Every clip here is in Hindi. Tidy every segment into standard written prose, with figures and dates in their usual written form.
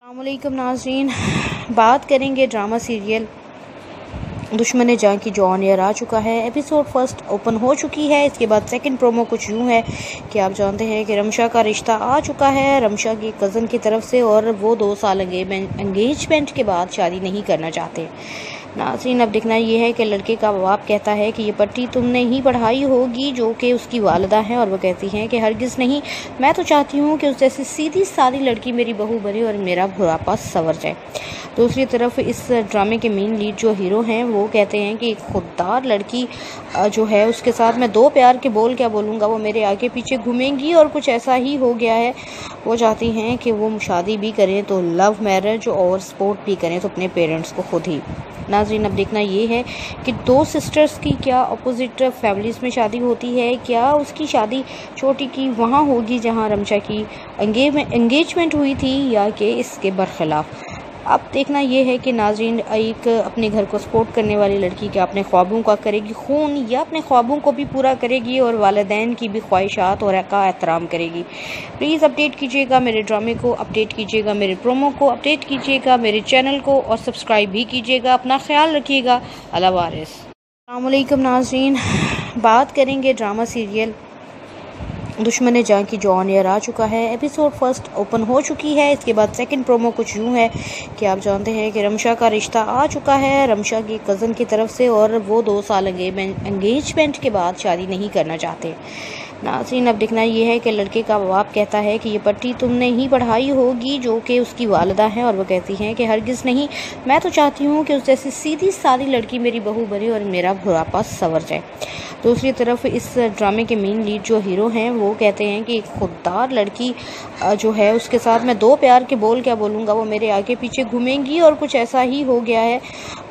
अस्सलामुअलैकुम नाज़रीन, बात करेंगे ड्रामा सीरियल दुश्मन जान की जो ऑन एयर आ चुका है। एपिसोड फर्स्ट ओपन हो चुकी है। इसके बाद सेकंड प्रोमो कुछ यूँ है कि आप जानते हैं कि रमशा का रिश्ता आ चुका है रमशा की कज़न की तरफ से, और वो 2 साल एंगेजमेंट के बाद शादी नहीं करना चाहते। नाज़रीन, अब देखना ये है कि लड़के का बाप कहता है कि ये पट्टी तुमने ही पढ़ाई होगी, जो कि उसकी वालिदा हैं, और वो कहती हैं कि हरगिज़ नहीं, मैं तो चाहती हूँ कि उस जैसी सीधी सादी लड़की मेरी बहू बने और मेरा बुढ़ापा संवर जाए। दूसरी तरफ इस ड्रामे के मेन लीड जो हीरो हैं वो कहते हैं कि एक खुददार लड़की जो है उसके साथ मैं 2 प्यार के बोल क्या बोलूँगा, वो मेरे आगे पीछे घूमेंगी, और कुछ ऐसा ही हो गया है। वो चाहती हैं कि वो शादी भी करें तो लव मैरिज, और सपोर्ट भी करें तो अपने पेरेंट्स को खुद ही। नाज़रीन, अब देखना ये है कि 2 सिस्टर्स की क्या अपोजिट फैमिलीज़ में शादी होती है, क्या उसकी शादी छोटी की वहाँ होगी जहाँ रमशा की एंगेजमेंट हुई थी, या कि इसके बरखिलाफ़। अब देखना ये है कि नाज़रीन, एक अपने घर को सपोर्ट करने वाली लड़की क्या अपने ख्वाबों का करेगी खून, या अपने ख्वाबों को भी पूरा करेगी और वालिदैन की भी ख्वाहिशात और का एहतराम करेगी। प्लीज़ अपडेट कीजिएगा मेरे ड्रामे को, अपडेट कीजिएगा मेरे प्रोमो को, अपडेट कीजिएगा मेरे चैनल को, और सब्सक्राइब भी कीजिएगा। अपना ख्याल रखिएगा। अल्लाह हाफ़िज़। अस्सलाम वालेकुम नाज़रीन, बात करेंगे ड्रामा सीरियल दुश्मन जान की जो ऑन एयर आ चुका है। एपिसोड फर्स्ट ओपन हो चुकी है। इसके बाद सेकंड प्रोमो कुछ यूँ है कि आप जानते हैं कि रमशा का रिश्ता आ चुका है रमशा की कज़न की तरफ से, और वो 2 साल एंगेजमेंट के बाद शादी नहीं करना चाहते। नाज़रीन, अब देखना ये है कि लड़के का बाप कहता है कि ये पट्टी तुमने ही पढ़ाई होगी, जो कि उसकी वालिदा हैं, और वो कहती हैं कि हरगिज़ नहीं, मैं तो चाहती हूँ कि उस जैसी सीधी सादी लड़की मेरी बहू बने और मेरा बुढ़ापा संवर जाए। दूसरी तरफ इस ड्रामे के मेन लीड जो हीरो हैं वो कहते हैं कि एक खुददार लड़की जो है उसके साथ मैं 2 प्यार के बोल क्या बोलूँगा, वो मेरे आगे पीछे घूमेंगी, और कुछ ऐसा ही हो गया है।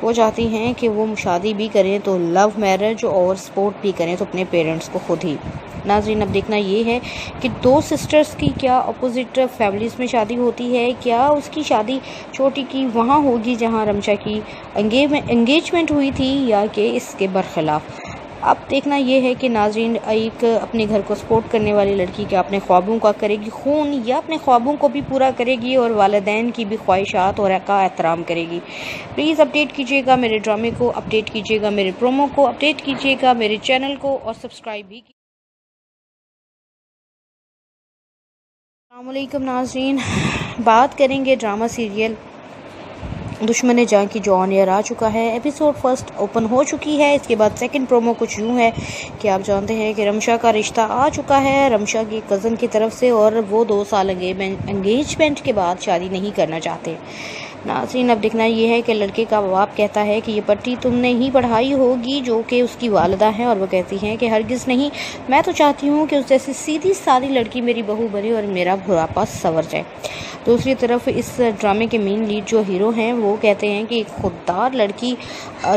वो चाहती हैं कि वो शादी भी करें तो लव मैरिज, और सपोर्ट भी करें तो अपने पेरेंट्स को खुद ही। नाज़रीन, अब देखना ये है कि 2 सिस्टर्स की क्या अपोजिट फैमिलीज़ में शादी होती है, क्या उसकी शादी छोटी की वहाँ होगी जहाँ रमशा की एंगेजमेंट हुई थी, या कि इसके बरखिलाफ़। अब देखना ये है कि नाज़रीन, एक अपने घर को सपोर्ट करने वाली लड़की क्या अपने ख्वाबों का करेगी खून, या अपने ख्वाबों को भी पूरा करेगी और वालिदैन की भी ख्वाहिशात और का एहतराम करेगी। प्लीज़ अपडेट कीजिएगा मेरे ड्रामे को, अपडेट कीजिएगा मेरे प्रोमो को, अपडेट कीजिएगा मेरे चैनल को, और सब्सक्राइब भी। अस्सलाम वालेकुम नाज़रीन, बात करेंगे ड्रामा सीरियल दुश्मन जान की जो ऑन एयर आ चुका है। एपिसोड फर्स्ट ओपन हो चुकी है। इसके बाद सेकंड प्रोमो कुछ यूँ है कि आप जानते हैं कि रमशा का रिश्ता आ चुका है रमशा की कज़न की तरफ से, और वो 2 साल एंगेजमेंट के बाद शादी नहीं करना चाहते। नाज़रीन, अब देखना ये है कि लड़के का बाप कहता है कि ये पट्टी तुमने ही पढ़ाई होगी, जो कि उसकी वालिदा हैं, और वो कहती हैं कि हरगिज़ नहीं, मैं तो चाहती हूँ कि उस जैसी सीधी सादी लड़की मेरी बहू बने और मेरा बुढ़ापा संवर जाए। दूसरी तरफ इस ड्रामे के मेन लीड जो हीरो हैं वो कहते हैं कि एक खुददार लड़की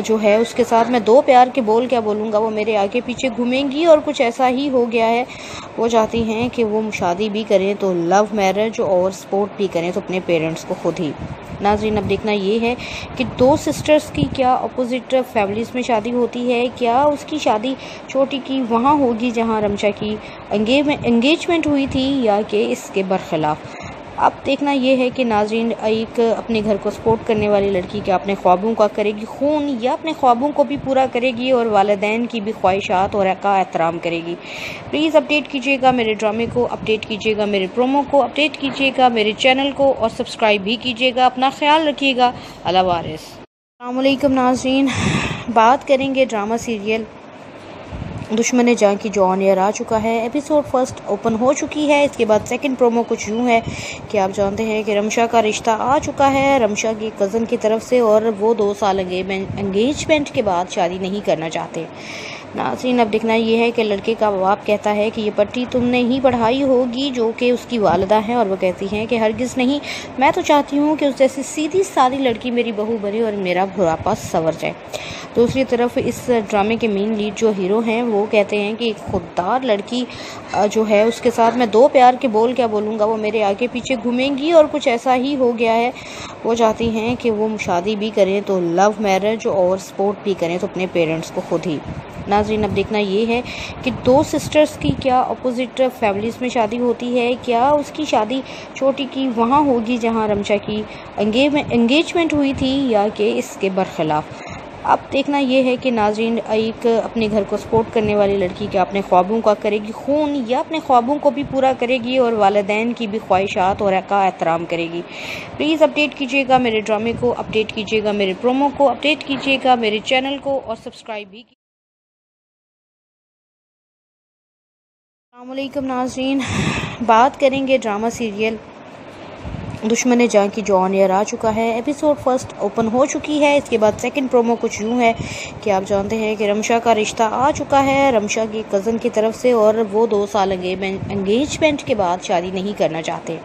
जो है उसके साथ मैं 2 प्यार के बोल क्या बोलूँगा, वो मेरे आगे पीछे घूमेंगी, और कुछ ऐसा ही हो गया है। वो चाहती हैं कि वो शादी भी करें तो लव मैरिज, और सपोर्ट भी करें तो अपने पेरेंट्स को खुद ही। नाज़रीन, अब देखना ये है कि 2 सिस्टर्स की क्या अपोजिट फैमिलीज़ में शादी होती है, क्या उसकी शादी छोटी की वहाँ होगी जहाँ रमशा की एंगेजमेंट हुई थी, या कि इसके बरखिलाफ़। अब देखना ये है कि नाज़रीन, एक अपने घर को सपोर्ट करने वाली लड़की क्या अपने ख्वाबों का करेगी खून, या अपने ख्वाबों को भी पूरा करेगी और वालिदैन की भी ख्वाहिशात और का एहतराम करेगी। प्लीज़ अपडेट कीजिएगा मेरे ड्रामे को, अपडेट कीजिएगा मेरे प्रोमो को, अपडेट कीजिएगा मेरे चैनल को, और सब्सक्राइब भी कीजिएगा। अपना ख्याल रखिएगा। अल्लाह हाफ़िज़। अस्सलाम वालेकुम नाज़रीन, बात करेंगे ड्रामा सीरियल दुश्मन जान की जो ऑन एयर आ चुका है। एपिसोड फर्स्ट ओपन हो चुकी है। इसके बाद सेकंड प्रोमो कुछ यूँ है कि आप जानते हैं कि रमशा का रिश्ता आ चुका है रमशा की कज़न की तरफ से, और वो 2 साल एंगेजमेंट के बाद शादी नहीं करना चाहते। नाज़रीन, अब देखना ये है कि लड़के का बाप कहता है कि ये पट्टी तुमने ही पढ़ाई होगी, जो कि उसकी वालिदा हैं, और वो कहती हैं कि हरगिज़ नहीं, मैं तो चाहती हूँ कि उस जैसी सीधी सादी लड़की मेरी बहू बने और मेरा बुढ़ापा संवर जाए। दूसरी तरफ इस ड्रामे के मेन लीड जो हीरो हैं वो कहते हैं कि एक खुददार लड़की जो है उसके साथ मैं 2 प्यार के बोल क्या बोलूँगा, वो मेरे आगे पीछे घूमेंगी, और कुछ ऐसा ही हो गया है। वो चाहती हैं कि वो शादी भी करें तो लव मैरिज, और सपोर्ट भी करें तो अपने पेरेंट्स को खुद ही। नाज़रीन अब देखना ये है कि दो सिस्टर्स की क्या अपोजिट फैमिलीज़ में शादी होती है, क्या उसकी शादी छोटी की वहाँ होगी जहाँ रमशा की एंगेजमेंट हुई थी या कि इसके बरखिलाफ़। अब देखना यह है कि नाज़रीन एक अपने घर को सपोर्ट करने वाली लड़की क्या अपने ख्वाबों का करेगी खून या अपने ख्वाबों को भी पूरा करेगी और वालिदैन की भी ख्वाहिशात और का एहतराम करेगी। प्लीज़ अपडेट कीजिएगा मेरे ड्रामे को, अपडेट कीजिएगा मेरे प्रोमो को, अपडेट कीजिएगा मेरे चैनल को और सब्सक्राइब भी। अस्सलाम वालेकुम नाज़रीन, बात करेंगे ड्रामा सीरियल दुश्मन जहाँ की जो ऑन एयर आ चुका है। एपिसोड फर्स्ट ओपन हो चुकी है। इसके बाद सेकंड प्रोमो कुछ यूँ है कि आप जानते हैं कि रमशा का रिश्ता आ चुका है रमशा की कज़न की तरफ से, और वो 2 साल एंगेजमेंट के बाद शादी नहीं करना चाहते।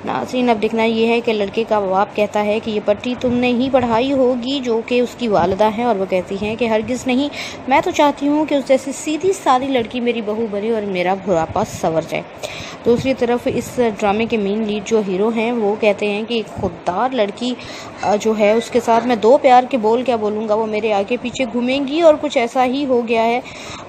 नाज़रीन अब देखना ये है कि लड़के का बाप कहता है कि ये पट्टी तुमने ही पढ़ाई होगी, जो कि उसकी वालिदा है, और वो कहती हैं कि हरगिज़ नहीं, मैं तो चाहती हूँ कि उस जैसी सीधी सादी लड़की मेरी बहू बने और मेरा बुढ़ापा संवर जाए। दूसरी तरफ इस ड्रामे के मेन लीड जो हीरो हैं वो कहते हैं कि एक खुददार लड़की जो है उसके साथ मैं 2 प्यार के बोल क्या बोलूँगा, वो मेरे आगे पीछे घूमेंगी और कुछ ऐसा ही हो गया है।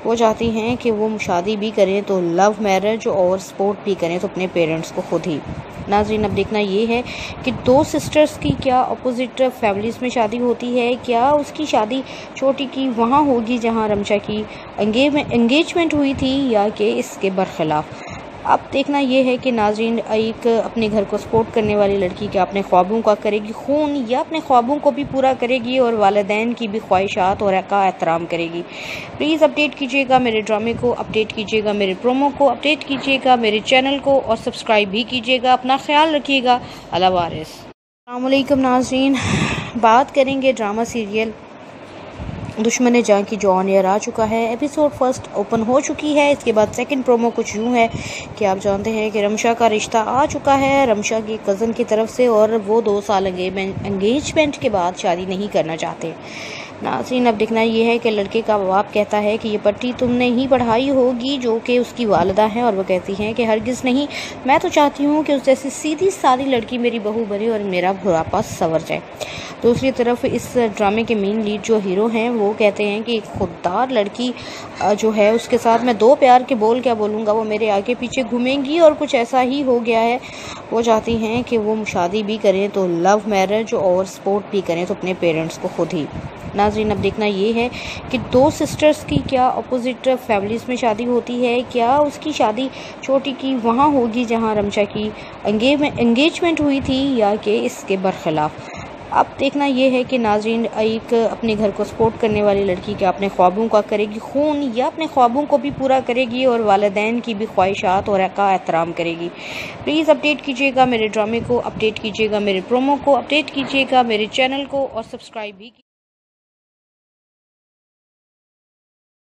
वो चाहती हैं कि वो शादी भी करें तो लव मैरिज और सपोर्ट भी करें तो अपने पेरेंट्स को खुद ही। नाज़रीन अब देखना ये है कि दो सिस्टर्स की क्या अपोजिट फैमिलीज़ में शादी होती है, क्या उसकी शादी छोटी की वहाँ होगी जहाँ रमशा की एंगेजमेंट हुई थी या कि इसके बरखिलाफ़। अब देखना ये है कि नाज़रीन एक अपने घर को सपोर्ट करने वाली लड़की क्या अपने ख्वाबों का करेगी खून या अपने ख्वाबों को भी पूरा करेगी और वालिदैन की भी ख्वाहिशात और का एहतराम करेगी। प्लीज़ अपडेट कीजिएगा मेरे ड्रामे को, अपडेट कीजिएगा मेरे प्रोमो को, अपडेट कीजिएगा मेरे चैनल को और सब्सक्राइब भी कीजिएगा। अपना ख्याल रखिएगा। अल्लाह वारिस। अस्सलाम वालेकुम नाज़रीन, बात करेंगे ड्रामा सीरियल दुश्मन जहाँ की जो ऑन एयर आ चुका है। एपिसोड फर्स्ट ओपन हो चुकी है। इसके बाद सेकंड प्रोमो कुछ यूँ है कि आप जानते हैं कि रमशा का रिश्ता आ चुका है रमशा की कज़न की तरफ से, और वो 2 साल एंगेजमेंट के बाद शादी नहीं करना चाहते। नाज़रीन अब देखना ये है कि लड़के का बाप कहता है कि ये पट्टी तुमने ही पढ़ाई होगी, जो कि उसकी वालिदा है, और वो कहती हैं कि हरगिज़ नहीं, मैं तो चाहती हूँ कि उस जैसी सीधी सादी लड़की मेरी बहू बने और मेरा बुढ़ापा संवर जाए। दूसरी तरफ इस ड्रामे के मेन लीड जो हीरो हैं वो कहते हैं कि एक खुददार लड़की जो है उसके साथ मैं 2 प्यार के बोल क्या बोलूँगा, वो मेरे आगे पीछे घूमेंगी और कुछ ऐसा ही हो गया है। वो चाहती हैं कि वो शादी भी करें तो लव मैरिज और सपोर्ट भी करें तो अपने पेरेंट्स को खुद ही। नाज़रीन अब देखना ये है कि दो सिस्टर्स की क्या अपोजिट फैमिलीज़ में शादी होती है, क्या उसकी शादी छोटी की वहाँ होगी जहाँ रमशा की एंगेजमेंट हुई थी या कि इसके बरखिलाफ़। अब देखना ये है कि नाज़रीन एक अपने घर को सपोर्ट करने वाली लड़की क्या अपने ख्वाबों का करेगी खून या अपने ख्वाबों को भी पूरा करेगी और वालिदैन की भी ख्वाहिशात और का एहतराम करेगी। प्लीज़ अपडेट कीजिएगा मेरे ड्रामे को, अपडेट कीजिएगा मेरे प्रोमो को, अपडेट कीजिएगा मेरे चैनल को और सब्सक्राइब भी